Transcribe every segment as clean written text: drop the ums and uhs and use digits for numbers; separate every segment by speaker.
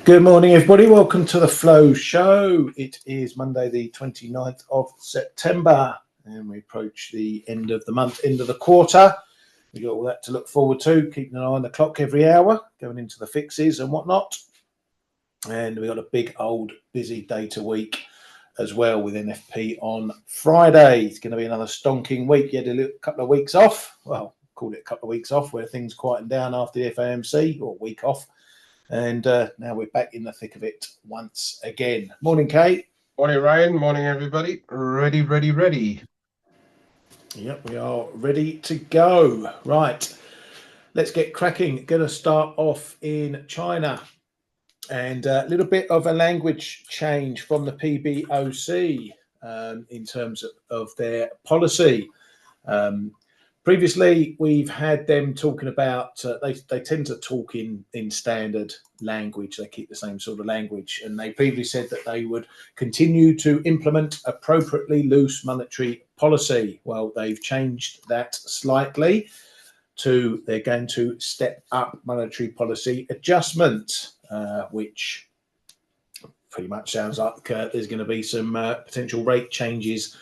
Speaker 1: Good morning, everybody. Welcome to the Flow Show. It is Monday, the 29th of September, and we approach the end of the month, end of the quarter. We've got all that to look forward to, keeping an eye on the clock every hour, going into the fixes and whatnot. And we've got a big, old, busy data week as well with NFP on Friday. It's going to be another stonking week. You had a couple of weeks off. Well, called it a couple of weeks off where things quietened down after the FOMC, or week off. And now we're back in the thick of it once again. Morning, Kate.
Speaker 2: Morning, Ryan. Morning, everybody. Ready.
Speaker 1: Yep, we are ready to go. Right, let's get cracking. Going to start off in China. And a little bit of a language change from the PBOC in terms of their policy. Previously, we've had them talking about, they tend to talk in standard language. They keep the same sort of language. And they previously said that they would continue to implement appropriately loose monetary policy. Well, they've changed that slightly to they're going to step up monetary policy adjustment, which pretty much sounds like there's going to be some potential rate changes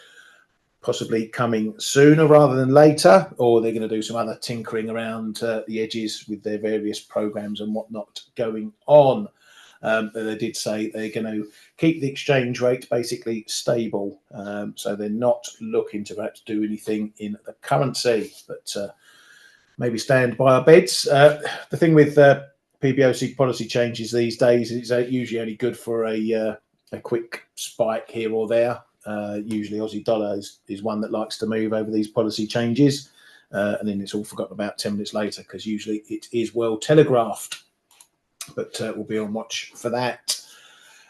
Speaker 1: possibly coming sooner rather than later, or they're going to do some other tinkering around the edges with their various programs and whatnot going on. They did say they're going to keep the exchange rate basically stable, so they're not looking to perhaps do anything in the currency, but maybe stand by our beds. The thing with PBOC policy changes these days is usually only good for a quick spike here or there. Usually Aussie dollar is one that likes to move over these policy changes, and then it's all forgotten about 10 minutes later because usually it is well telegraphed. But we'll be on watch for that.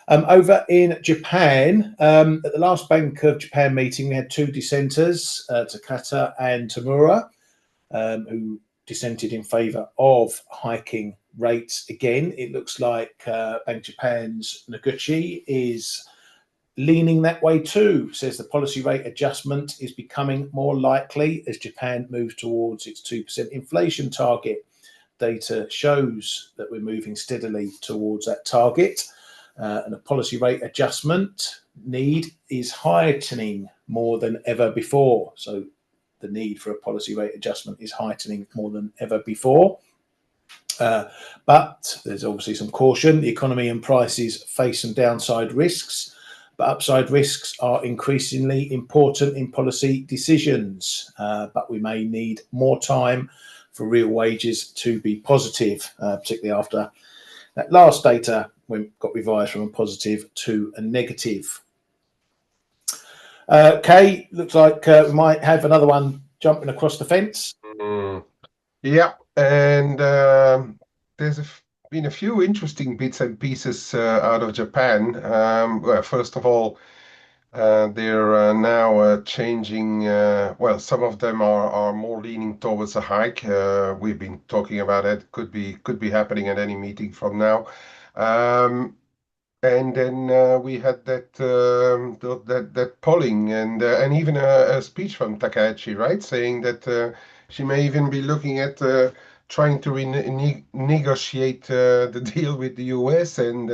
Speaker 1: Over in Japan, at the last Bank of Japan meeting, we had two dissenters, Takata and Tamura, who dissented in favour of hiking rates again. It looks like Bank of Japan's Noguchi is leaning that way too. Says the policy rate adjustment is becoming more likely as Japan moves towards its 2% inflation target. Data shows that we're moving steadily towards that target, and a policy rate adjustment need is heightening more than ever before. So the need for a policy rate adjustment is heightening more than ever before. But there's obviously some caution. The economy and prices face some downside risks, but upside risks are increasingly important in policy decisions. But we may need more time for real wages to be positive, particularly after that last data got revised from a positive to a negative. Kay, looks like we might have another one jumping across the fence.
Speaker 2: Yeah, and there's been a few interesting bits and pieces out of Japan. Well, first of all, they're now changing. Well, some of them are more leaning towards a hike. We've been talking about it. Could be happening at any meeting from now. And then we had that polling and even a speech from Takahashi, right, saying that she may even be looking at trying to negotiate the deal with the US, and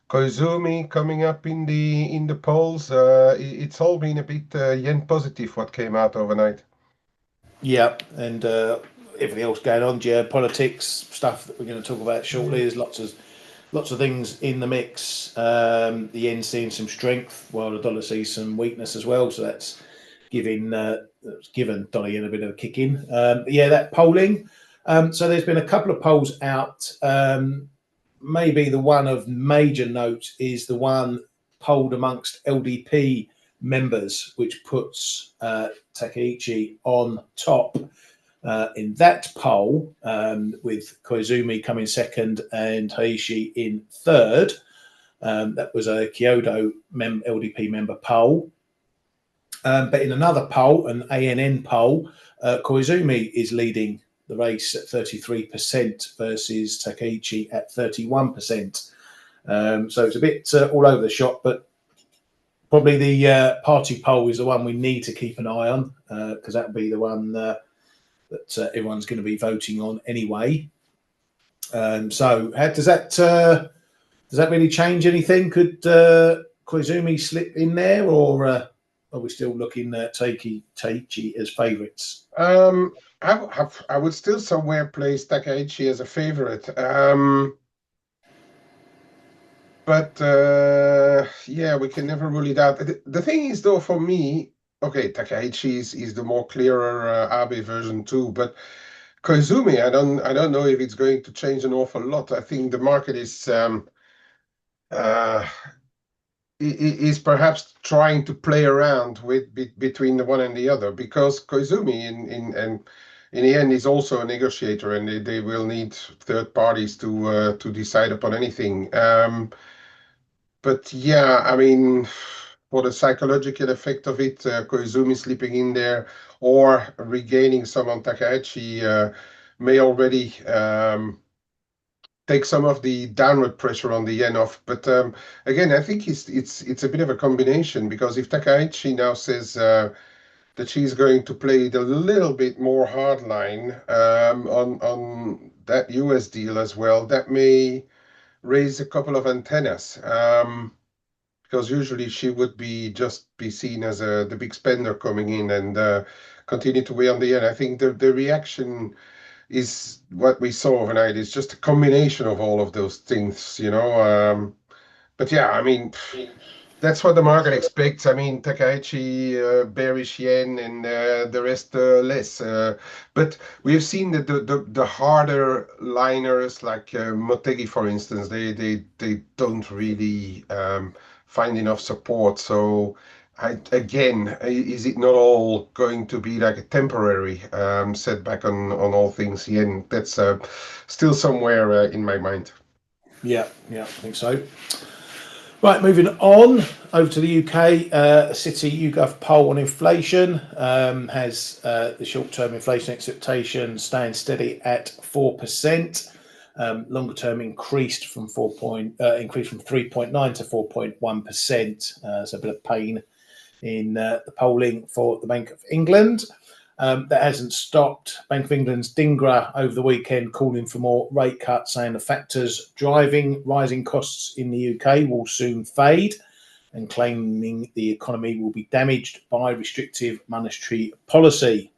Speaker 2: Koizumi coming up in the polls. It's all been a bit yen positive what came out overnight.
Speaker 1: Yeah, and everything else going on, geopolitics stuff that we're going to talk about shortly. There's lots of things in the mix. The yen seeing some strength while the dollar sees some weakness as well. So that's given dollar yen a bit of a kick in. Yeah, that polling. So there's been a couple of polls out. Maybe the one of major note is the one polled amongst LDP members, which puts Takaichi on top in that poll, with Koizumi coming second and Heishi in third. That was a Kyoto LDP member poll. But in another poll, an ANN poll, Koizumi is leading the race at 33% versus Takaichi at 31%. So it's a bit all over the shop, but probably the party poll is the one we need to keep an eye on, because that will be the one that everyone's going to be voting on anyway. So how does that Does that really change anything? Could Koizumi slip in there, or are we still looking at Taichi as favourites?
Speaker 2: I would still somewhere place Takaichi as a favorite. But yeah, we can never rule it out. The thing is, though, for me, okay, Takaichi is the more clearer Abe version too. But Koizumi, I don't know if it's going to change an awful lot. I think the market uh, is perhaps trying to play around with between the one and the other, because Koizumi in the end is also a negotiator, and they will need third parties to decide upon anything. But yeah, I mean, for the psychological effect of it, Koizumi sleeping in there or regaining some on Takahashi may already take some of the downward pressure on the yen off. But again, I think it's a bit of a combination, because if Takahashi now says that she's going to play it a little bit more hardline on that US deal as well, that may raise a couple of antennas. Because usually she would be seen as the big spender coming in and continue to weigh on the yen. I think the reaction is what we saw overnight is just a combination of all of those things, you know. But yeah, I mean, that's what the market expects. I mean, Takaichi, bearish yen, and the rest less. But we've seen that the harder liners, like Motegi, for instance, they don't really find enough support. So, again, is it not all going to be like a temporary setback on all things yen? That's still somewhere in my mind.
Speaker 1: Yeah, I think so. Right, moving on over to the UK. Citi YouGov poll on inflation has the short-term inflation expectation staying steady at 4%. Longer term increased from 3.9 to 4.1%. So a bit of pain in the polling for the Bank of England. That hasn't stopped. Bank of England's Dingra over the weekend calling for more rate cuts, saying the factors driving rising costs in the UK will soon fade, and claiming the economy will be damaged by restrictive monetary policy.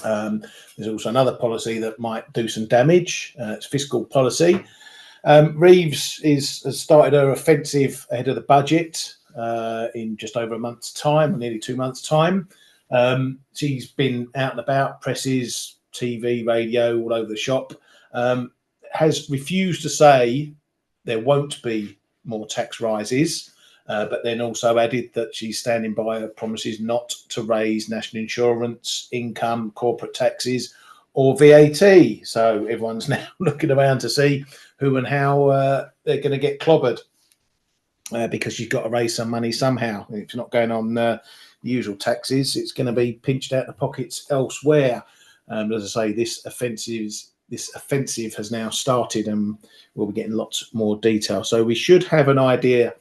Speaker 1: There's also another policy that might do some damage. It's fiscal policy. Reeves has started her offensive ahead of the budget in just over a month's time, nearly 2 months' time. She's been out and about, presses, TV, radio, all over the shop. Has refused to say there won't be more tax rises, but then also added that she's standing by her promises not to raise national insurance, income, corporate taxes, or VAT. So everyone's now looking around to see who and how they're going to get clobbered, because you've got to raise some money somehow. If it's not going on the usual taxes, it's going to be pinched out the pockets elsewhere. As I say, this offensive has now started, and we'll be getting lots more detail. So we should have an idea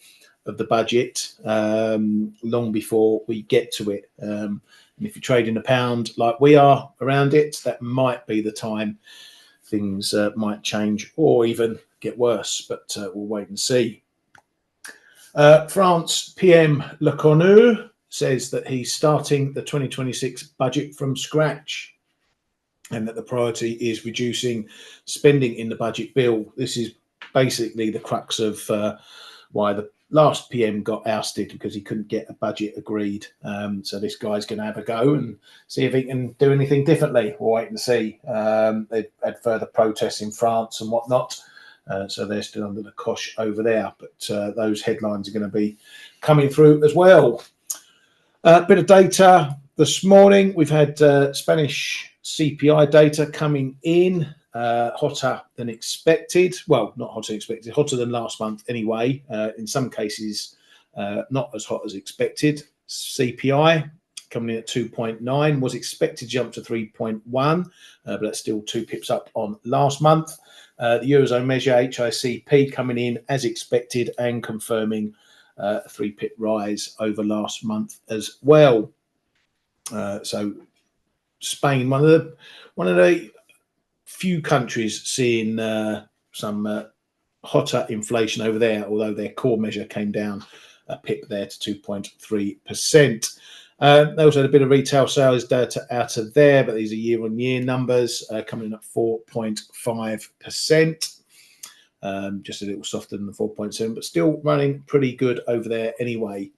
Speaker 1: of the budget long before we get to it. And if you're trading a pound like we are around it, that might be the time things might change or even get worse, but we'll wait and see. France PM Le Cornu says that he's starting the 2026 budget from scratch, and that the priority is reducing spending in the budget bill. This is basically the crux of why the last PM got ousted, because he couldn't get a budget agreed. So this guy's going to have a go and see if he can do anything differently. We'll wait and see. They've had further protests in France and whatnot. So they're still under the cosh over there. But those headlines are going to be coming through as well. Bit of data this morning. We've had Spanish CPI data coming in, hotter than expected. Well, not hotter than expected, hotter than last month anyway. In some cases, not as hot as expected. CPI coming in at 2.9, was expected to jump to 3.1, but that's still 2 pips up on last month. The Eurozone measure HICP coming in as expected and confirming a 3 pip rise over last month as well. So Spain, one of the few countries seeing some hotter inflation over there, although their core measure came down a pip there to 2.3%. They also had a bit of retail sales data out of there, but these are year-on-year numbers coming in at 4.5%. Just a little softer than the 4.7, but still running pretty good over there anyway.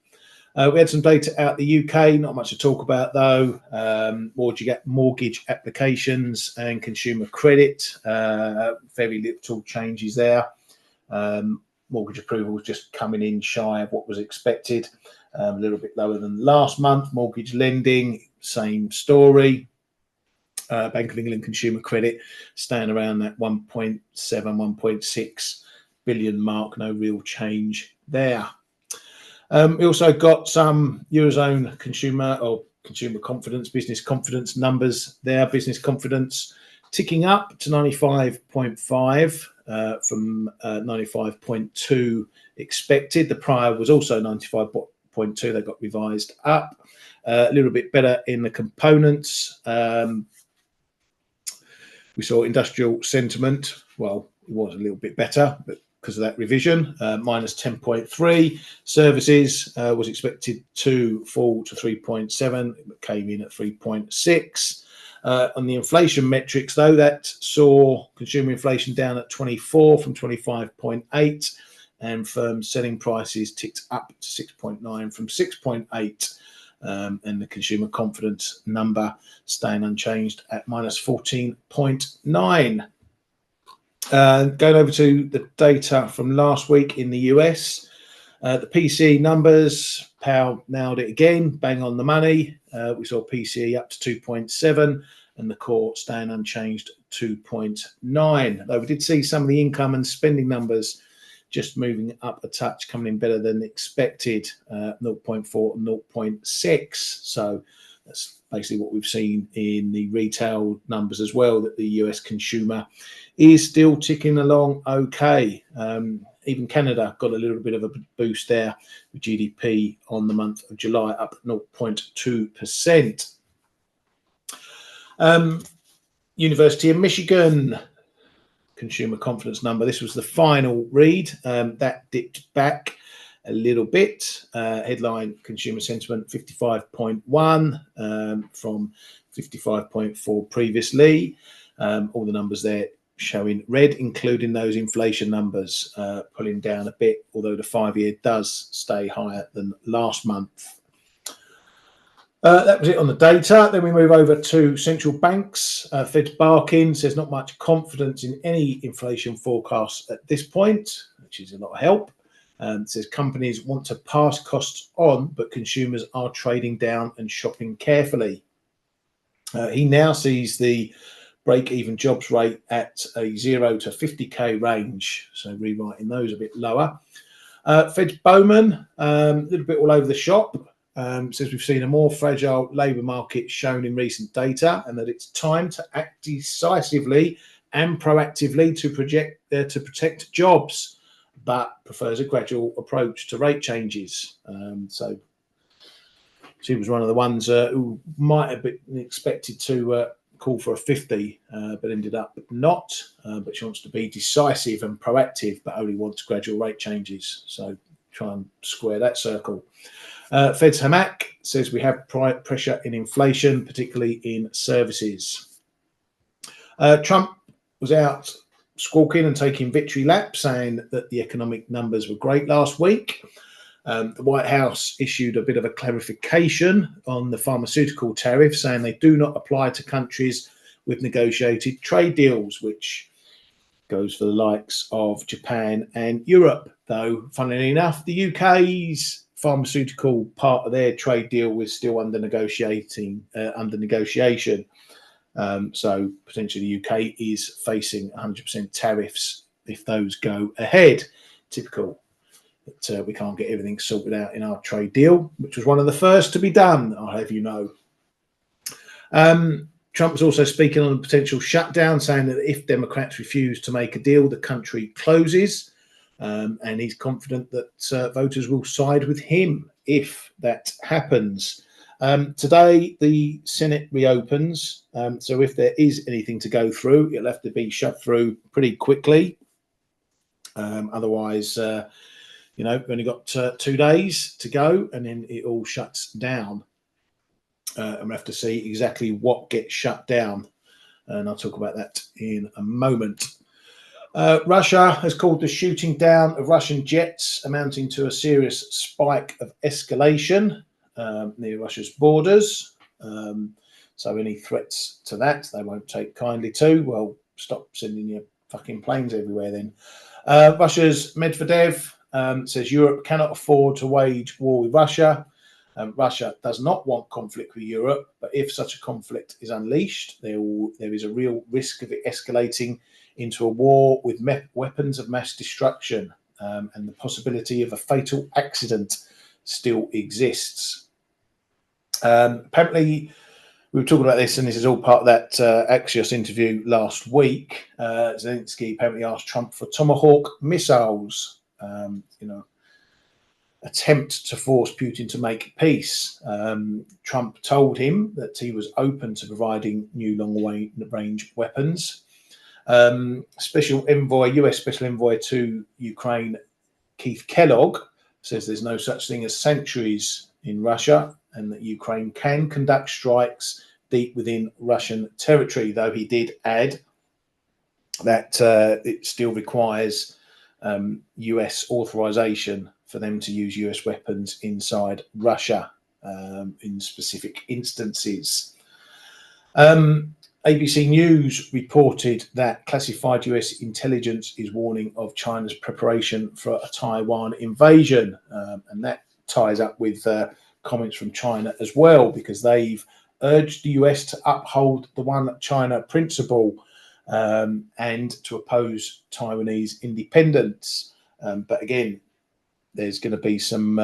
Speaker 1: We had some data out the UK, not much to talk about though. Mortgage applications and consumer credit, very little changes there. Mortgage approvals just coming in shy of what was expected, a little bit lower than last month. Mortgage lending, same story. Bank of England consumer credit staying around that 1.7, 1.6 billion mark, no real change there. We also got some Eurozone consumer confidence, business confidence numbers there. Business confidence ticking up to 95.5 from 95.2 expected. The prior was also 95.2. They got revised up. A little bit better in the components. We saw industrial sentiment. Well, it was a little bit better, but because of that revision, minus 10.3. Services was expected to fall to 3.7, but came in at 3.6. On the inflation metrics, though, that saw consumer inflation down at 24 from 25.8, and firm selling prices ticked up to 6.9 from 6.8. And the consumer confidence number staying unchanged at minus 14.9. Going over to the data from last week in the US, the PCE numbers, Powell nailed it again, bang on the money. We saw PCE up to 2.7 and the core staying unchanged 2.9. Though we did see some of the income and spending numbers just moving up a touch, coming in better than expected, 0.4 and 0.6. So that's basically what we've seen in the retail numbers as well, that the US consumer is still ticking along okay. Even Canada got a little bit of a boost there, with GDP on the month of July up 0.2%. University of Michigan consumer confidence number. This was the final read. That dipped back a little bit. Headline consumer sentiment 55.1 from 55.4 previously. All the numbers there showing red, including those inflation numbers pulling down a bit, although the 5-year does stay higher than last month. That was it on the data. Then we move over to central banks. Fed's barking says not much confidence in any inflation forecasts at this point, which is a lot of help. It says companies want to pass costs on, but consumers are trading down and shopping carefully. He now sees the break-even jobs rate at a 0 to 50k range, so rewriting those a bit lower. Fed's Bowman, a little bit all over the shop. Says we've seen a more fragile labour market shown in recent data, and that it's time to act decisively and proactively to protect jobs, but prefers a gradual approach to rate changes. So she was one of the ones who might have been expected to call for a 50, but ended up not. But she wants to be decisive and proactive, but only wants gradual rate changes. So try and square that circle. Fed's Hamak says we have pressure in inflation, particularly in services. Trump was out squawking and taking victory laps, saying that the economic numbers were great last week. The White House issued a bit of a clarification on the pharmaceutical tariff, saying they do not apply to countries with negotiated trade deals, which goes for the likes of Japan and Europe. Though, funnily enough, the UK's pharmaceutical part of their trade deal was still under negotiation. So potentially the UK is facing 100% tariffs if those go ahead. Typical that we can't get everything sorted out in our trade deal, which was one of the first to be done, I'll have you know. Trump was also speaking on a potential shutdown, saying that if Democrats refuse to make a deal, the country closes. And he's confident that voters will side with him if that happens. Today, the Senate reopens. So if there is anything to go through, it'll have to be shoved through pretty quickly. Otherwise, we've only got 2 days to go, and then it all shuts down. And we have to see exactly what gets shut down, and I'll talk about that in a moment. Russia has called the shooting down of Russian jets amounting to a serious spike of escalation near Russia's borders. So any threats to that, they won't take kindly to. Well, stop sending your fucking planes everywhere then. Russia's Medvedev says Europe cannot afford to wage war with Russia. Russia does not want conflict with Europe, but if such a conflict is unleashed, there is a real risk of it escalating into a war with weapons of mass destruction, and the possibility of a fatal accident still exists. Apparently, we were talking about this, and this is all part of that Axios interview last week. Zelensky apparently asked Trump for Tomahawk missiles, attempt to force Putin to make peace. Trump told him that he was open to providing new long-range weapons. US Special Envoy to Ukraine, Keith Kellogg, says there's no such thing as sanctuaries in Russia, and that Ukraine can conduct strikes deep within Russian territory, though he did add that it still requires US authorization for them to use US weapons inside Russia in specific instances. ABC News reported that classified US intelligence is warning of China's preparation for a Taiwan invasion, and that ties up with comments from China as well, because they've urged the US to uphold the One China principle and to oppose Taiwanese independence. But again, there's going to be some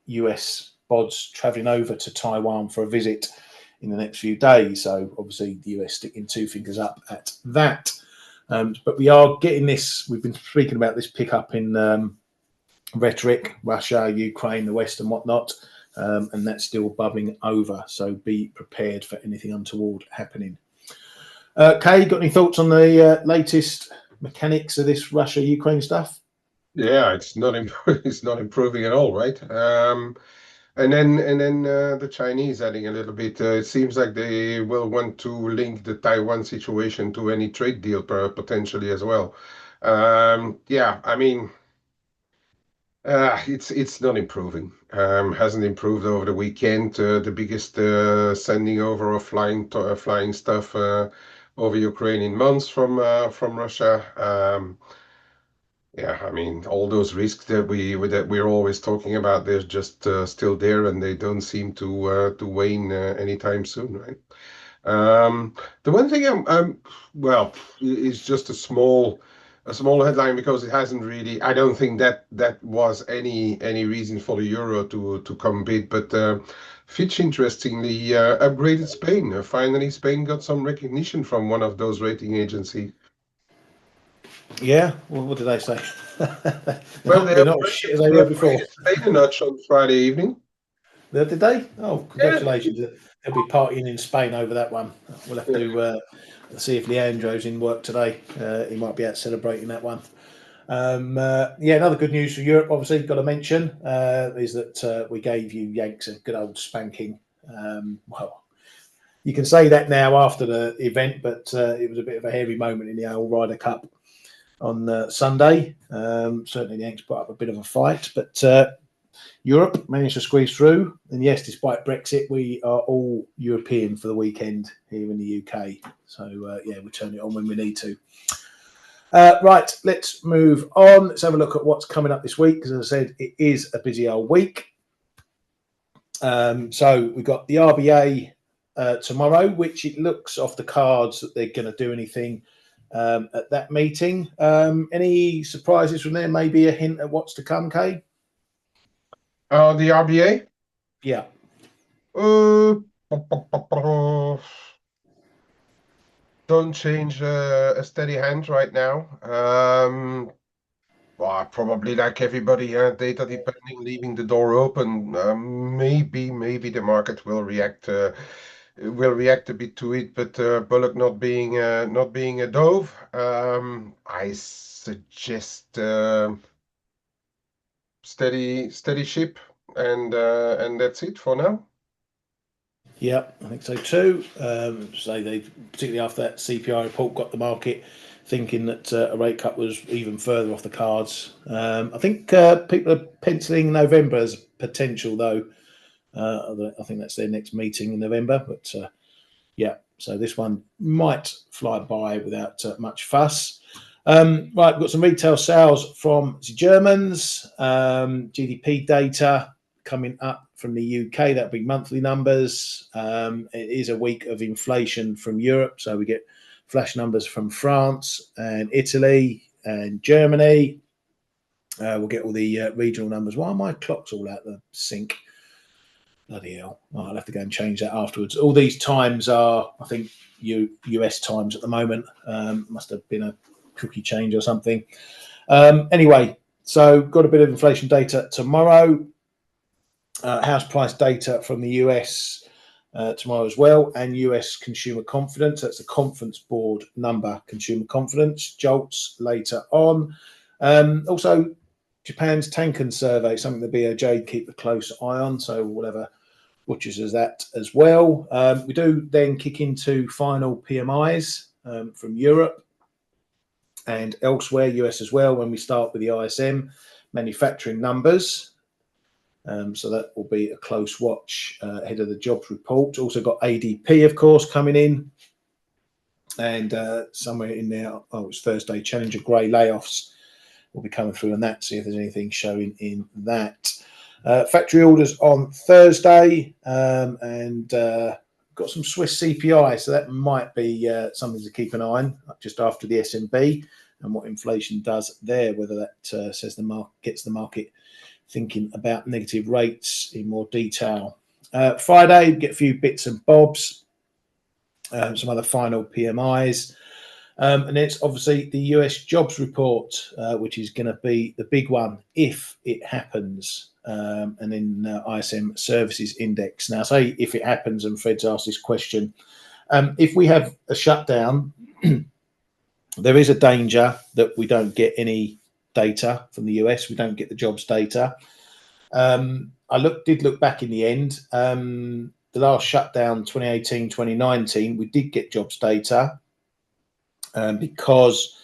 Speaker 1: US bods travelling over to Taiwan for a visit in the next few days. So obviously the US sticking 2 fingers up at that. But we are getting this, we've been speaking about this pickup in rhetoric, Russia, Ukraine, the West and whatnot, and that's still bubbling over. So be prepared for anything untoward happening. Kay, got any thoughts on the latest mechanics of this Russia-Ukraine stuff?
Speaker 2: Yeah, it's not improving at all, right? And then the Chinese adding a little bit. It seems like they will want to link the Taiwan situation to any trade deal potentially as well. Yeah, I mean, it's not improving. Hasn't improved over the weekend. The biggest sending over of flying stuff over Ukraine in months from Russia. Yeah, I mean, all those risks that we're always talking about, they're just still there, and they don't seem to wane anytime soon, right? The one thing well, is just a small headline, because it hasn't really. I don't think that was any reason for the euro to come bid, but Fitch interestingly upgraded Spain. Finally, Spain got some recognition from one of those rating agencies.
Speaker 1: Yeah, well, what did they say?
Speaker 2: Well,
Speaker 1: they're not as shit as they were before.
Speaker 2: Spain a notch on Friday evening.
Speaker 1: Did they? Oh, congratulations! Yeah. They'll be partying in Spain over that one. We'll have to see if Leandro's in work today. He might be out celebrating that one. Yeah, another good news for Europe, obviously, got to mention, is that we gave you Yanks a good old spanking. Well, you can say that now after the event, but it was a bit of a heavy moment in the old Ryder Cup on Sunday. Certainly the Yanks put up a bit of a fight, but Europe managed to squeeze through. And yes, despite Brexit, we are all European for the weekend here in the UK. So yeah, we turn it on when we need to. Right, let's move on. Let's have a look at what's coming up this week, because as I said, it is a busy old week. So we've got the RBA tomorrow, which it looks off the cards that they're going to do anything at that meeting. Any surprises from there? Maybe a hint at what's to come, Kay?
Speaker 2: The RBA?
Speaker 1: Yeah.
Speaker 2: Don't change a steady hand right now. Well, probably like everybody, data depending, leaving the door open. Maybe the market will react a bit to it, but Bullock not being a dove. I suggest steady ship, and that's it for now.
Speaker 1: Yeah, I think so too. So they, particularly after that CPI report, got the market thinking that a rate cut was even further off the cards. I think people are penciling November as potential, though. I think that's their next meeting in November. But yeah, so this one might fly by without much fuss. Right, we've got some retail sales from the Germans, GDP data coming up from the UK. That'll be monthly numbers. It is a week of inflation from Europe, so we get flash numbers from France and Italy and Germany. We'll get all the regional numbers. Why are my clocks all out the sync? Bloody hell. Oh, I'll have to go and change that afterwards. All these times are, I think, US times at the moment. Must have been a cookie change or something. Anyway, so got a bit of inflation data tomorrow. House price data from the US tomorrow as well, and US consumer confidence. That's the conference board number, consumer confidence. JOLTS later on. Also, Japan's Tankan survey, something the BOJ keep a close eye on. So whatever watches as that as well. We do then kick into final PMIs from Europe and elsewhere, US as well, when we start with the ISM manufacturing numbers. So that will be a close watch ahead of the jobs report. Also got ADP, of course, coming in. And somewhere in there, it's Thursday, Challenger Grey layoffs will be coming through on that, see if there's anything showing in that. Factory orders on Thursday, and got some Swiss CPI, so that might be something to keep an eye on just after the SMB and what inflation does there, whether that says the market gets the market thinking about negative rates in more detail. Friday, get a few bits and bobs, some other final PMIs. And it's obviously the US jobs report, which is going to be the big one if it happens. And then ISM services index. Now, say if it happens, and Fred's asked this question, if we have a shutdown, there is a danger that we don't get any data from the US. We don't get the jobs data. I did look back in the end. The last shutdown, 2018, 2019, we did get jobs data. Because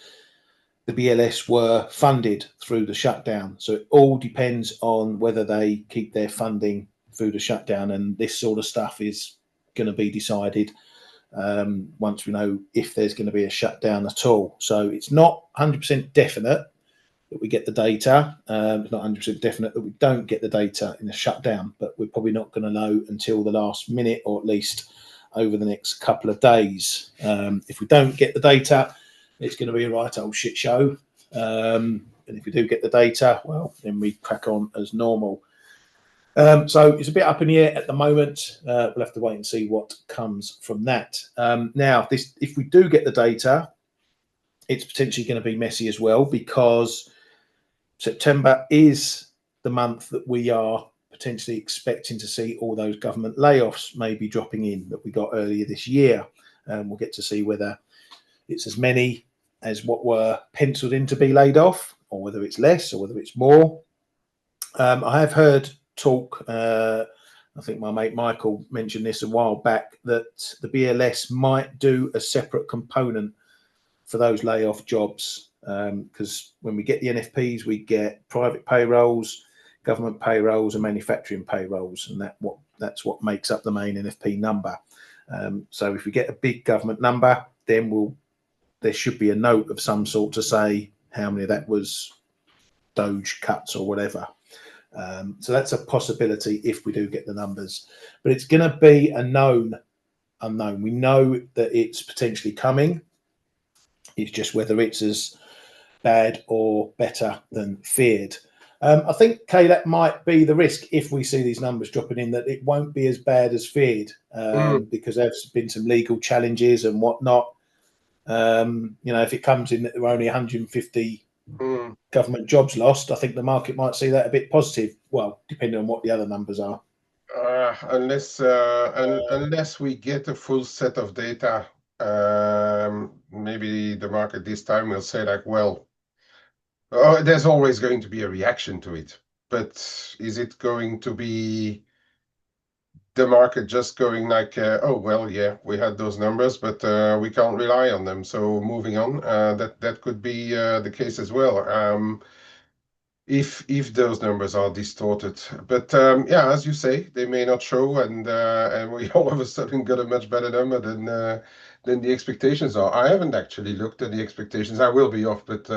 Speaker 1: the BLS were funded through the shutdown. So it all depends on whether they keep their funding through the shutdown. And this sort of stuff is going to be decided once we know if there's going to be a shutdown at all. So it's not 100% definite that we get the data. It's not 100% definite that we don't get the data in a shutdown, but we're probably not going to know until the last minute, or at least over the next couple of days. If we don't get the data, it's going to be a right old shit show. And if we do get the data, well, then we crack on as normal. So it's a bit up in the air at the moment. We'll have to wait and see what comes from that. Now, if we do get the data, it's potentially going to be messy as well, because September is the month that we are potentially expecting to see all those government layoffs maybe dropping in that we got earlier this year. We'll get to see whether it's as many as what were penciled in to be laid off, or whether it's less, or whether it's more. I have heard talk, I think my mate Michael mentioned this a while back, that the BLS might do a separate component for those layoff jobs, because when we get the NFPs, we get private payrolls, government payrolls, and manufacturing payrolls, and that's what makes up the main NFP number. So if we get a big government number, then there should be a note of some sort to say how many of that was Doge cuts or whatever. So that's a possibility if we do get the numbers, but it's going to be a known unknown. We know that it's potentially coming. It's just whether it's as bad or better than feared. I think, Kay, that might be the risk if we see these numbers dropping in, that it won't be as bad as feared, because there's been some legal challenges and whatnot. If it comes in that there are only 150 government jobs lost, I think the market might see that a bit positive. Well, depending on what the other numbers are.
Speaker 2: Unless we get a full set of data, maybe the market this time will say like, well, There's always going to be a reaction to it, but is it going to be the market just going like, oh well, yeah, we had those numbers, but we can't rely on them, so moving on? That could be the case as well. If those numbers are distorted. But yeah, as you say, they may not show, and we all of a sudden got a much better number than the expectations are. I haven't actually looked at the expectations. I will be off, but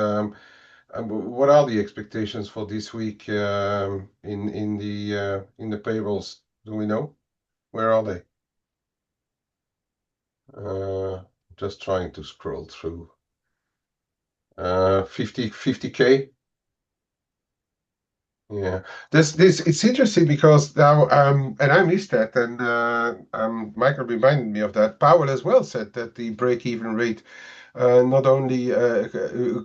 Speaker 2: what are the expectations for this week in the payrolls? Do we know? Where are they? Uh, just trying to scroll through. 50K. Yeah, this it's interesting because now and I missed that, and Michael reminded me of that. Powell as well said that the break-even rate not only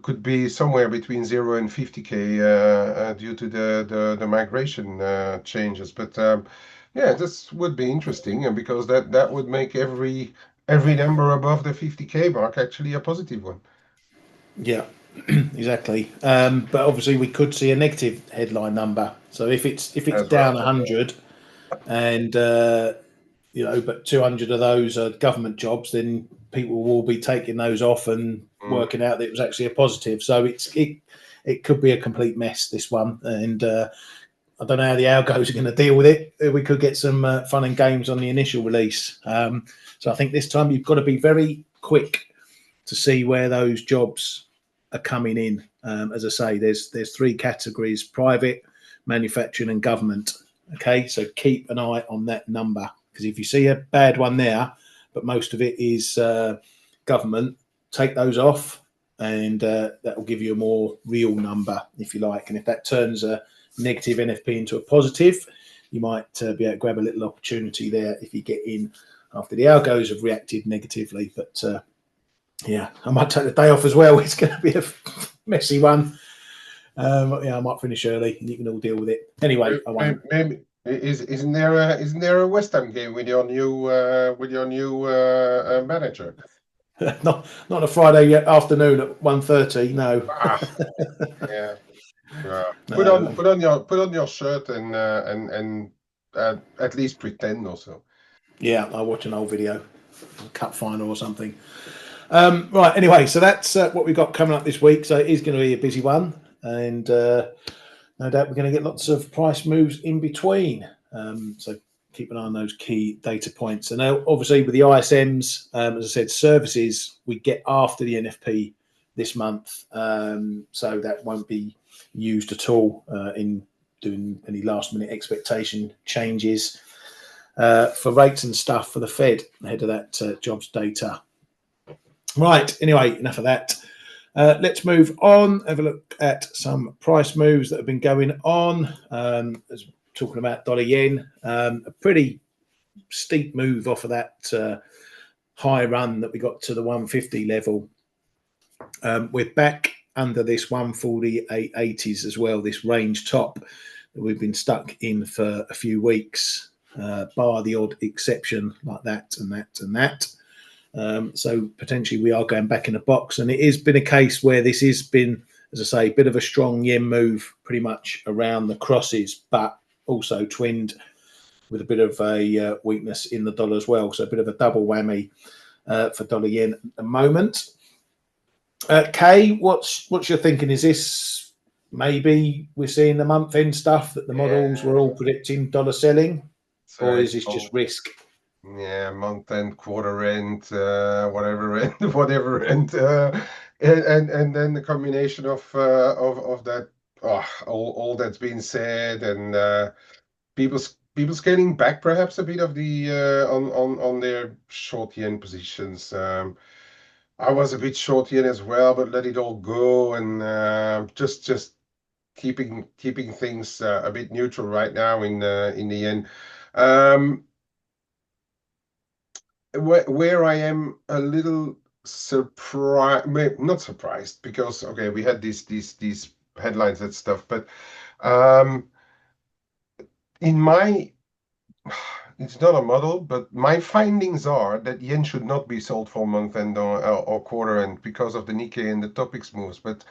Speaker 2: could be somewhere between 0 and 50K due to the migration changes, but yeah, this would be interesting, and because that would make every number above the 50K mark actually a positive one.
Speaker 1: Yeah, exactly. But obviously, we could see a negative headline number. So if it's
Speaker 2: As
Speaker 1: down
Speaker 2: well.
Speaker 1: 100, and but 200 of those are government jobs, then people will be taking those off and
Speaker 2: Mm.
Speaker 1: working out that it was actually a positive. So it could be a complete mess, this one, and I don't know how the algos are going to deal with it. We could get some fun and games on the initial release. So I think this time you've got to be very quick to see where those jobs are coming in. As I say, there's three categories: private, manufacturing, and government. Okay, so keep an eye on that number, because if you see a bad one there, but most of it is government, take those off, and that will give you a more real number, if you like. And if that turns a negative NFP into a positive, you might be able to grab a little opportunity there if you get in after the algos have reacted negatively. But yeah, I might take the day off as well. It's going to be a messy one. Yeah, I might finish early, and you can all deal with it. Anyway, I won't.
Speaker 2: Maybe isn't there a West Ham game with your new manager?
Speaker 1: Not a Friday afternoon at 1:30. No,
Speaker 2: Ah, yeah.
Speaker 1: no.
Speaker 2: Put on your shirt and at least pretend also.
Speaker 1: Yeah, I'll watch an old video, a cup final or something. Right. Anyway, so that's what we've got coming up this week. So it is going to be a busy one, and no doubt we're going to get lots of price moves in between. So keep an eye on those key data points. And obviously with the ISMs, as I said, services we get after the NFP this month, so that won't be used at all in doing any last minute expectation changes for rates and stuff for the Fed ahead of that jobs data. Right. Anyway, enough of that. Let's move on, have a look at some price moves that have been going on. As talking about dollar yen, a pretty steep move off of that high run that we got to the 150 level. We're back under this 148.80s as well, this range top that we've been stuck in for a few weeks, bar the odd exception like that and that and that. So potentially we are going back in the box, and it has been a case where this has been, as I say, a bit of a strong yen move pretty much around the crosses, but also twinned with a bit of a weakness in the dollar as well. So a bit of a double whammy for dollar yen at the moment. Kay, what's your thinking? Is this maybe we're seeing the month end stuff that the models were all predicting dollar selling,
Speaker 2: So
Speaker 1: or is
Speaker 2: it's
Speaker 1: this just risk?
Speaker 2: yeah, month end, quarter end, whatever end, whatever end, and then the combination of that, all that's been said, and people scaling back perhaps a bit of the on their short yen positions. I was a bit short yen as well, but let it all go, and just keeping things a bit neutral right now in the yen. Where I am a little surprised, not surprised, because okay, we had these headlines and stuff, but um, in my it's not a model, but my findings are that yen should not be sold for month end or quarter end because of the Nikkei and the Topix moves. But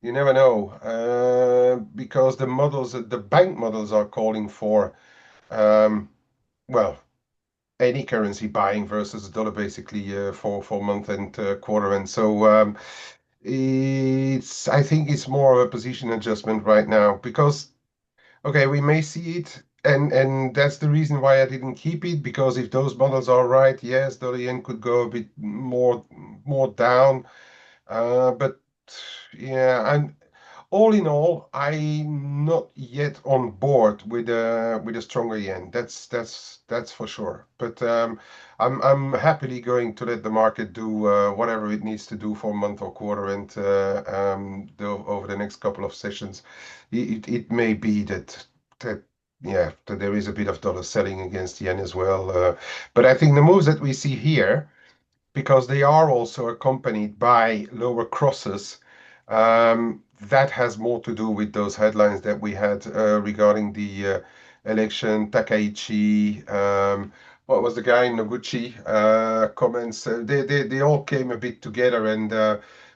Speaker 2: You never know, because the bank models are calling for, um, well, any currency buying versus dollar basically for month and quarter end. So I think it's more of a position adjustment right now because okay, we may see it, and that's the reason why I didn't keep it because if those models are right, yes, dollar yen could go a bit more down, but yeah, and all in all, I'm not yet on board with a stronger yen. That's for sure. But I'm happily going to let the market do whatever it needs to do for a month or quarter, and over the next couple of sessions, it may be that yeah that there is a bit of dollar selling against yen as well. But I think the moves that we see here, because they are also accompanied by lower crosses. That has more to do with those headlines that we had regarding the election. Takaichi, what was the guy, Noguchi, comments. They all came a bit together, and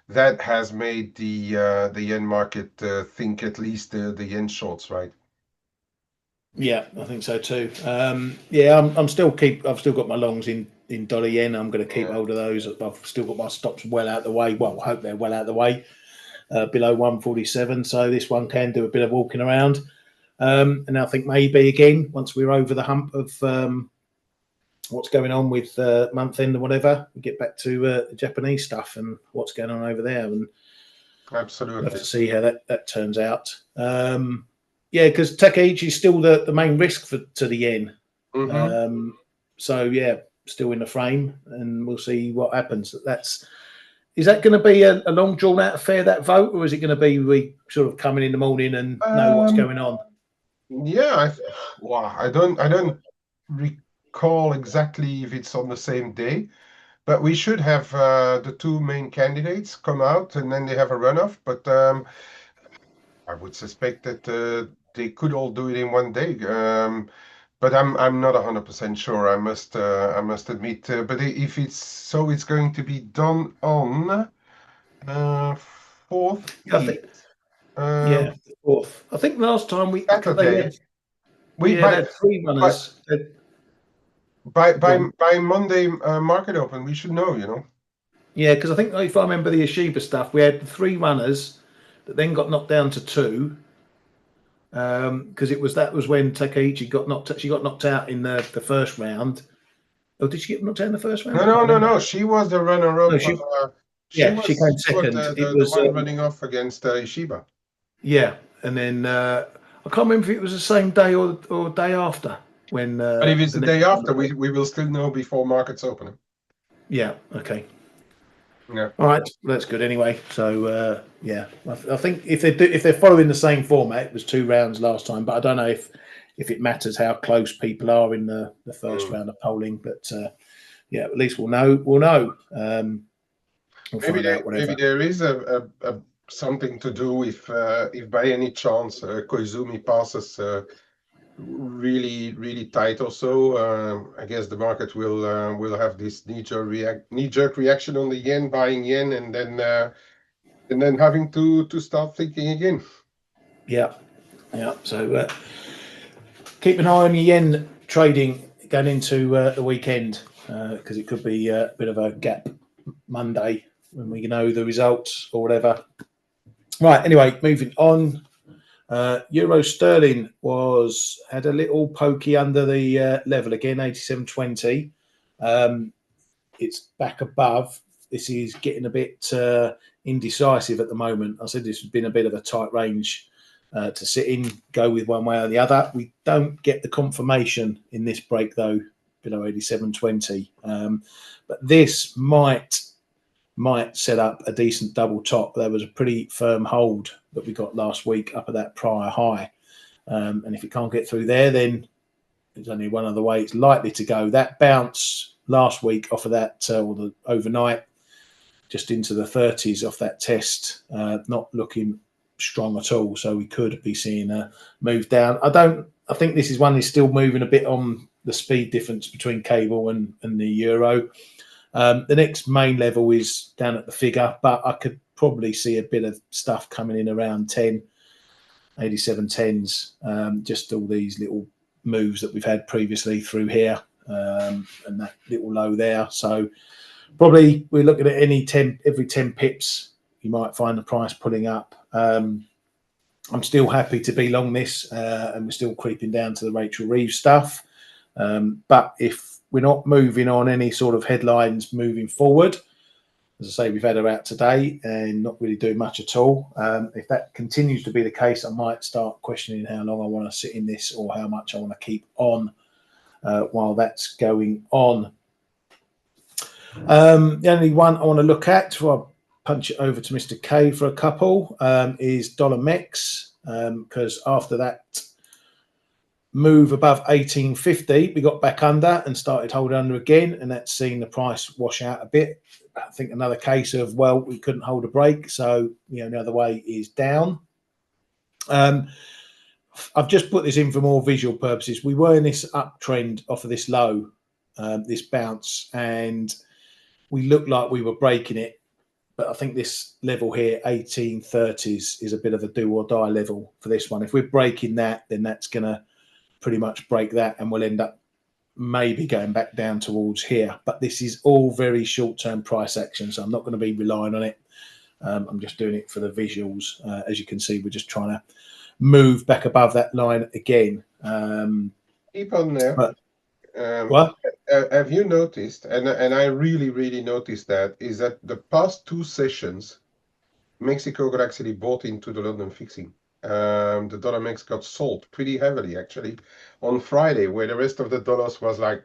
Speaker 2: that has made the yen market think at least the yen shorts, right?
Speaker 1: Yeah, I think so too. Yeah, I've still got my longs in dollar yen. I'm going to keep
Speaker 2: Yeah.
Speaker 1: hold of those. I've still got my stops well out of the way. Well, I hope they're well out of the way, below 147. So this one can do a bit of walking around. And I think maybe again, once we're over the hump of what's going on with month end and whatever, we get back to the Japanese stuff and what's going on over there. And we'll have
Speaker 2: Absolutely.
Speaker 1: to see how that turns out. Yeah, because Takaichi is still the main risk to the yen.
Speaker 2: Mm-hmm.
Speaker 1: So yeah, still in the frame, and we'll see what happens. Is that going to be a long drawn out affair, that vote, or is it going to be we sort of come in the morning and know what's
Speaker 2: Um,
Speaker 1: going on?
Speaker 2: yeah, wow, I don't recall exactly if it's on the same day, but we should have the two main candidates come out and then they have a runoff. But I would suspect that they could all do it in one day. But I'm not 100% sure. I must admit. But if it's so, it's going to be done on fourth,
Speaker 1: I think
Speaker 2: eighth,
Speaker 1: yeah,
Speaker 2: um,
Speaker 1: fourth. I think last time
Speaker 2: Saturday. We
Speaker 1: they had three
Speaker 2: by
Speaker 1: runners.
Speaker 2: by
Speaker 1: Go on.
Speaker 2: by Monday market open, we should know.
Speaker 1: Yeah, because I think if I remember the Ashiba stuff, we had three runners that then got knocked down to two. Because that was when Takaichi got knocked. She got knocked out in the first round. Oh, did she get knocked out in the first round?
Speaker 2: No,
Speaker 1: I can't
Speaker 2: no, no,
Speaker 1: remember.
Speaker 2: no. She was the
Speaker 1: No,
Speaker 2: runner-up.
Speaker 1: she came
Speaker 2: She was
Speaker 1: second. It
Speaker 2: the
Speaker 1: was
Speaker 2: one running off against Ishiba.
Speaker 1: yeah, and then I can't remember if it was the same day or day after when
Speaker 2: But if it's
Speaker 1: the
Speaker 2: the
Speaker 1: next
Speaker 2: day after,
Speaker 1: one.
Speaker 2: we will still know before markets open.
Speaker 1: Yeah, okay.
Speaker 2: Yeah.
Speaker 1: All right, that's good anyway. So yeah, I think if they're following the same format, it was two rounds last time, but I don't know if it matters how close people are in the first
Speaker 2: Mm.
Speaker 1: round of polling. But yeah, at least we'll know. We'll know. We'll find out
Speaker 2: Maybe
Speaker 1: whatever.
Speaker 2: there is a something to do if by any chance Koizumi passes really tight or so. I guess the market will have this knee jerk reaction on the yen, buying yen, and then having to start thinking again.
Speaker 1: Yeah, yeah. So keep an eye on your yen trading going into the weekend because it could be a bit of a gap Monday when we know the results or whatever. Right. Anyway, moving on. Euro sterling had a little pokey under the level again, 87.20. It's back above. This is getting a bit indecisive at the moment. I said this has been a bit of a tight range to sit in, go with one way or the other. We don't get the confirmation in this break though, below 87.20. But this might set up a decent double top. There was a pretty firm hold that we got last week up at that prior high. And if it can't get through there, then there's only one other way it's likely to go. That bounce last week off of that, or the overnight, just into the 30s off that test, not looking strong at all. So we could be seeing a move down. I think this is one is still moving a bit on the speed difference between cable and the euro. The next main level is down at the figure, but I could probably see a bit of stuff coming in around 10, 87.10s, just all these little moves that we've had previously through here, and that little low there. So probably we're looking at every 10 pips, you might find the price pulling up. I'm still happy to be long this, and we're still creeping down to the Rachel Reeves stuff. But if we're not moving on any sort of headlines moving forward, as I say, we've had her out today and not really doing much at all. If that continues to be the case, I might start questioning how long I want to sit in this or how much I want to keep on while that's going on. The only one I want to look at before I punch it over to Mr. K for a couple is dollar MEX, because after that move above 1850, we got back under and started holding under again, and that's seen the price wash out a bit. I think another case of, well, we couldn't hold a break, so the other way is down. I've just put this in for more visual purposes. We were in this uptrend off of this low, this bounce, and we looked like we were breaking it. But I think this level here, 1830s, is a bit of a do or die level for this one. If we're breaking that, then that's going to pretty much break that, and we'll end up maybe going back down towards here. But this is all very short-term price action, so I'm not going to be relying on it. I'm just doing it for the visuals. As you can see, we're just trying to move back above that line again.
Speaker 2: Keep on there.
Speaker 1: But, what?
Speaker 2: Have you noticed, and I really noticed that, is that the past two sessions, Mexico got actually bought into the London fixing. The dollar MEX got sold pretty heavily, actually, on Friday, where the rest of the dollars was like,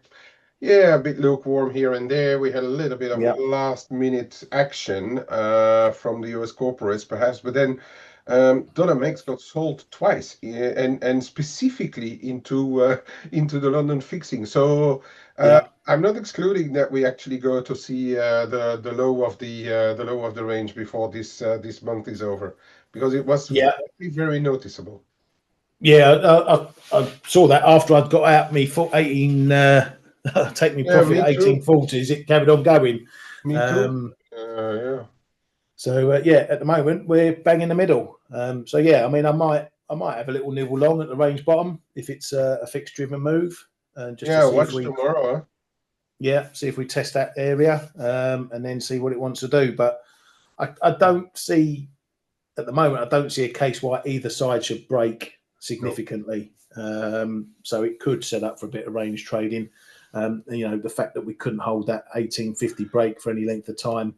Speaker 2: yeah, a bit lukewarm here and there. We had a little bit of last-minute action from the US corporates, perhaps, but then dollar MEX got sold twice, and specifically into the London fixing. So I'm not excluding that we actually go to see the low of the range before this month is over, because it was very noticeable.
Speaker 1: Yeah, I saw that after I'd got out me 18. Take me profit at 1840s. It carried on going.
Speaker 2: Me too. Yeah.
Speaker 1: So at the moment we're bang in the middle. So yeah, I mean, I might have a little nibble long at the range bottom if it's a fixed driven move. Just to see
Speaker 2: watch tomorrow. Huh?
Speaker 1: Yeah, see if we test that area and then see what it wants to do. But I don't see at the moment. I don't see a case why either side should break significantly. So it could set up for a bit of range trading. The fact that we couldn't hold that 1850 break for any length of time,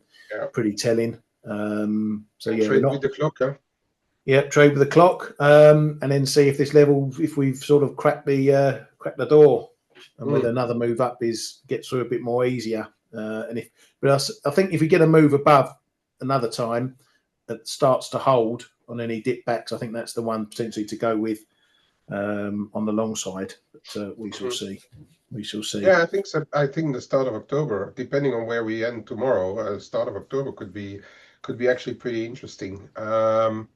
Speaker 1: pretty telling. So yeah,
Speaker 2: trade with the clock, huh?
Speaker 1: Yeah, trade with the clock, and then see if this level, if we've sort of cracked the door, and whether another move up gets through a bit more easier. But I think if we get a move above another time that starts to hold on any dip backs, I think that's the one potentially to go with on the long side. But we shall see. We shall see.
Speaker 2: Yeah, I think so. I think the start of October, depending on where we end tomorrow, start of October could be actually pretty interesting. And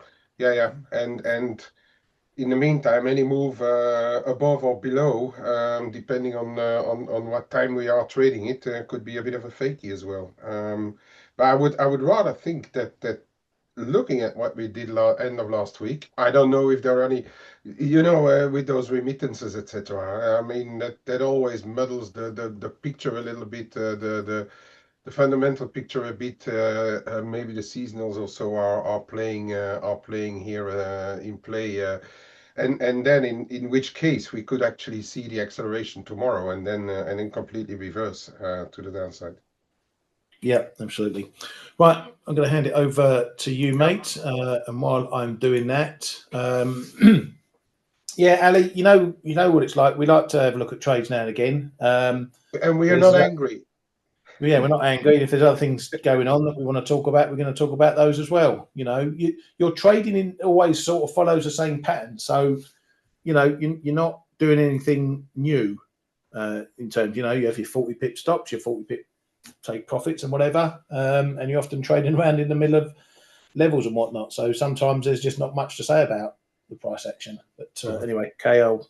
Speaker 2: in the meantime, any move above or below, depending on what time we are trading it, could be a bit of a fakey as well. But I would rather think that looking at what we did end of last week, I don't know if there are any, with those remittances, etc. I mean, that always muddles the picture a little bit, the fundamental picture a bit. Maybe the seasonals also are playing here in play, and then in which case we could actually see the acceleration tomorrow and then completely reverse to the downside.
Speaker 1: Yeah, absolutely. Right, I'm going to hand it over to you, mate. And while I'm doing that, Ali, you know what it's like. We like to have a look at trades now and again.
Speaker 2: And we are not angry.
Speaker 1: Yeah, we're not angry. If there's other things going on that we want to talk about, we're going to talk about those as well. Your trading always sort of follows the same pattern. So, you're not doing anything new in terms, you have your 40 pip stops, your 40 pip take profits and whatever, and you're often trading around in the middle of levels and whatnot. So sometimes there's just not much to say about the price action. But anyway, Kay, I'll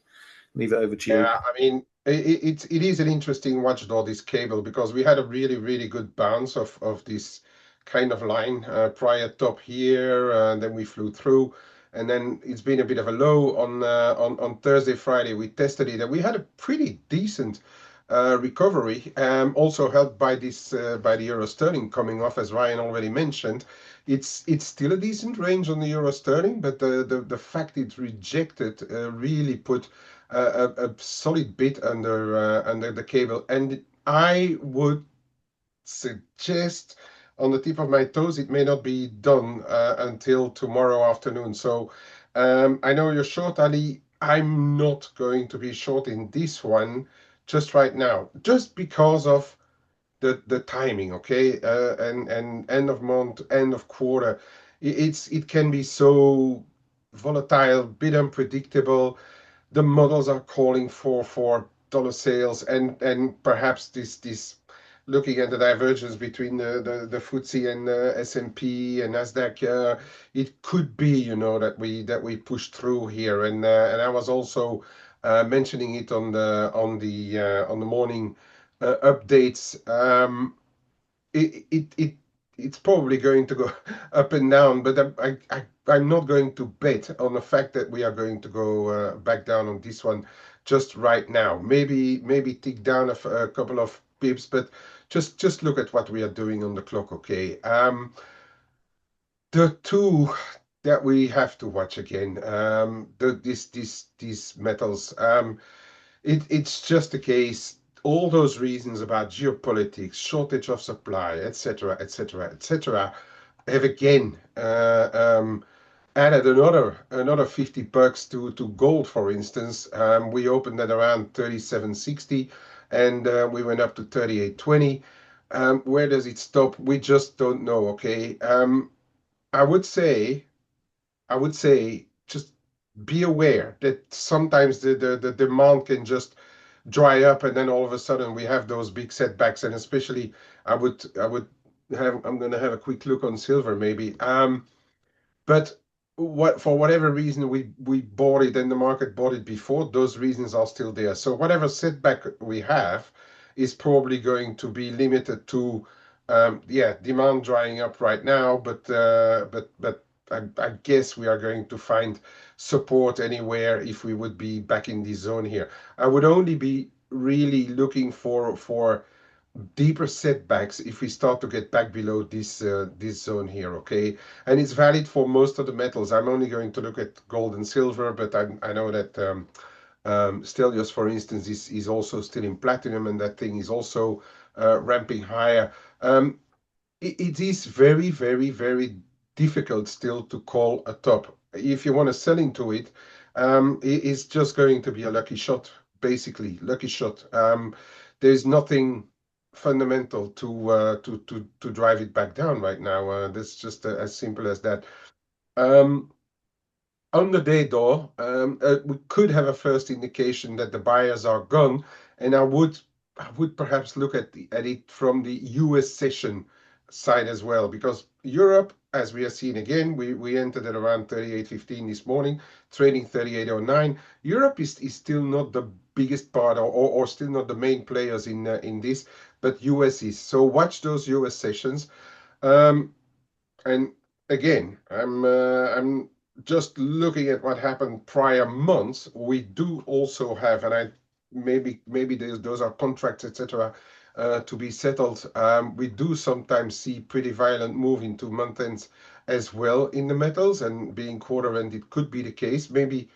Speaker 1: leave it over to you.
Speaker 2: Yeah, I mean, it is an interesting watch though, this cable, because we had a really good bounce of this kind of line prior top here, and then we flew through, and then it's been a bit of a low on Thursday, Friday. We tested it, and we had a pretty decent recovery, also helped by this by the euro sterling coming off, as Ryan already mentioned. It's still a decent range on the euro sterling, but the fact it rejected really put a solid bit under the cable, and I would suggest, on the tip of my toes, it may not be done until tomorrow afternoon. So I know you're short, Ali. I'm not going to be short in this one just right now, just because of the timing, okay? And end of month, end of quarter, it can be so volatile, bit unpredictable. The models are calling for dollar sales, and perhaps this looking at the divergence between the FTSE and S&P and Nasdaq, it could be, that we push through here. And I was also mentioning it on the morning updates. It's probably going to go up and down, but I'm not going to bet on the fact that we are going to go back down on this one just right now. Maybe tick down a couple of pips, but just look at what we are doing on the clock, okay? The two that we have to watch again, these metals. It's just a case, all those reasons about geopolitics, shortage of supply, etc., etc., etc., have again added another $50 to gold, for instance. We opened at around 37.60, and we went up to 38.20. Where does it stop? We just don't know. Okay. I would say just be aware that sometimes the demand can just dry up, and then all of a sudden we have those big setbacks. And especially, I'm going to have a quick look on silver maybe. But for whatever reason we bought it and the market bought it before, those reasons are still there. So whatever setback we have is probably going to be limited to demand drying up right now, but I guess we are going to find support anywhere if we would be back in this zone here. I would only be really looking for deeper setbacks if we start to get back below this zone here, okay? And it's valid for most of the metals. I'm only going to look at gold and silver, but I know that Stelios, for instance, is also still in platinum, and that thing is also ramping higher. It is very difficult still to call a top. If you want to sell into it, it's just going to be a lucky shot, basically, lucky shot. There's nothing fundamental to drive it back down right now. That's just as simple as that. Um, on the day, though, we could have a first indication that the buyers are gone, and I would perhaps look at it from the US session side as well, because Europe, as we are seeing again, we entered at around 38.15 this morning, trading 38.09. Europe is still not the biggest part, or still not the main players in this, but US is. So watch those US sessions. Um, and again, I'm just looking at what happened prior months. We do also have, and maybe those are contracts, etc., to be settled. We do sometimes see pretty violent move into month ends as well in the metals, and being quarter end, it could be the case. Maybe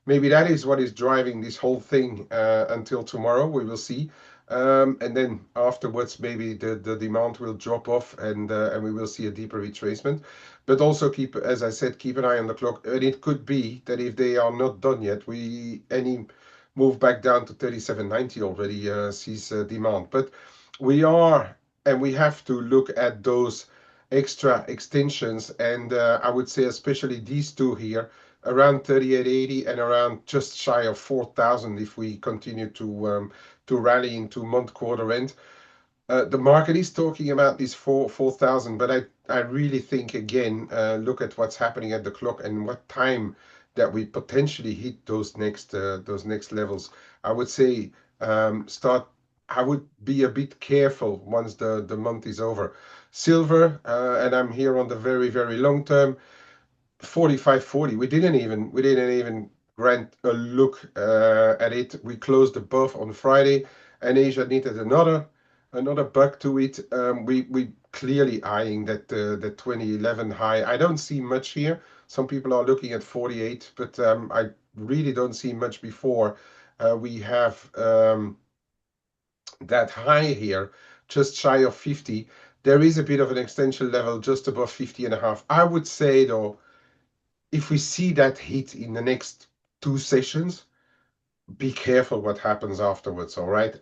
Speaker 2: that is what is driving this whole thing until tomorrow. We will see. And then afterwards, maybe the demand will drop off, and we will see a deeper retracement. But also as I said, keep an eye on the clock. And it could be that if they are not done yet, any move back down to 37.90 already sees demand. But we have to look at those extra extensions, and I would say especially these two here, around 38.80 and around just shy of 4,000 if we continue to rally into month quarter end. The market is talking about this 4,000, but I really think again, look at what's happening at the clock and what time that we potentially hit those next levels. I would say start. I would be a bit careful once the month is over. Silver, and I'm here on the very, very long term. 45.40. We didn't even grant a look at it. We closed above on Friday, and Asia needed another buck to it. We clearly eyeing that 2011 high. I don't see much here. Some people are looking at 48, but I really don't see much before we have that high here, just shy of 50. There is a bit of an extension level just above 50 and a half. I would say though, if we see that hit in the next two sessions, be careful what happens afterwards, all right?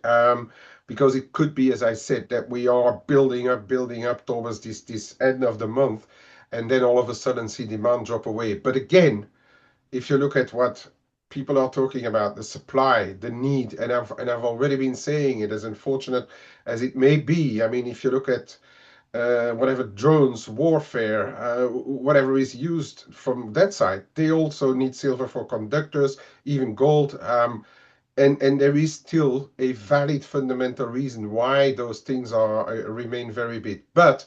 Speaker 2: Because it could be, as I said, that we are building up towards this end of the month, and then all of a sudden see demand drop away. But again, if you look at what people are talking about, the supply, the need, and I've already been saying it, as unfortunate as it may be. I mean, if you look at whatever drones, warfare, whatever is used from that side, they also need silver for conductors, even gold. And there is still a valid fundamental reason why those things are remain very big. But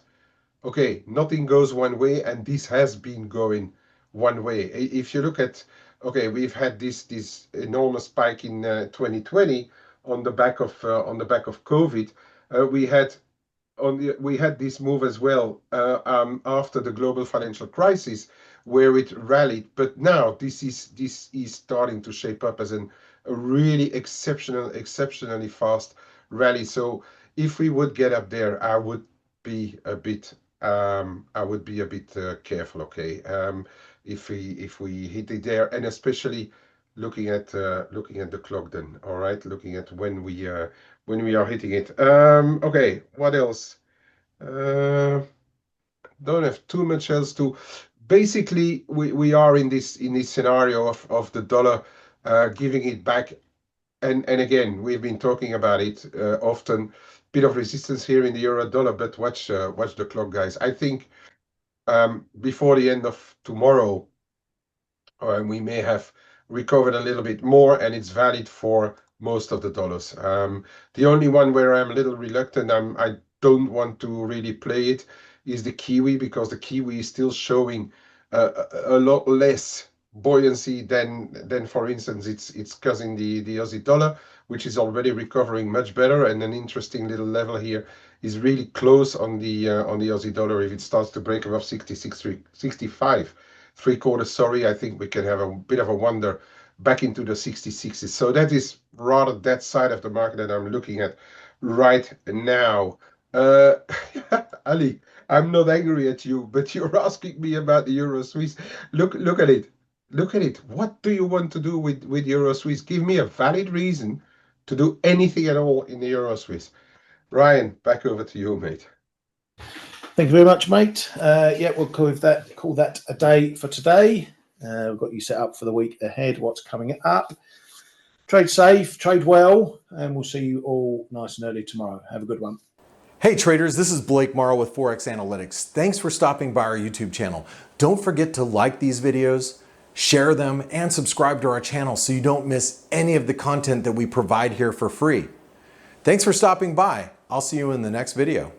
Speaker 2: okay, nothing goes one way, and this has been going one way. If you look at, okay, we've had this enormous spike in 2020 on the back of COVID. We had this move as well after the global financial crisis, where it rallied. But now this is starting to shape up as a really exceptionally fast rally. So if we would get up there, I would be a bit careful. Okay, if we hit it there, and especially looking at the clock, then all right, looking at when we are hitting it. Okay, what else? Don't have too much else to. Basically, we are in this scenario of the dollar giving it back, and again, we've been talking about it often. Bit of resistance here in the euro dollar, but watch the clock, guys. I think before the end of tomorrow, we may have recovered a little bit more, and it's valid for most of the dollars. The only one where I'm a little reluctant, I don't want to really play it, is the Kiwi, because the Kiwi is still showing a lot less buoyancy than for instance it's causing the Aussie dollar, which is already recovering much better. And an interesting little level here is really close on the Aussie dollar. If it starts to break above 65 three quarters, sorry, I think we can have a bit of a wander back into the 66s. So that is rather that side of the market that I'm looking at right now. Ali, I'm not angry at you, but you're asking me about the Euro Swiss. Look at it. Look at it. What do you want to do with Euro Swiss? Give me a valid reason to do anything at all in the Euro Swiss. Ryan, back over to you, mate.
Speaker 1: Thank you very much, mate. Yeah, we'll call that a day for today. We've got you set up for the week ahead, what's coming up. Trade safe, trade well, and we'll see you all nice and early tomorrow. Have a good one.
Speaker 3: Hey traders, this is Blake Morrow with ForexAnalytix. Thanks for stopping by our YouTube channel. Don't forget to like these videos, share them, and subscribe to our channel so you don't miss any of the content that we provide here for free. Thanks for stopping by. I'll see you in the next video.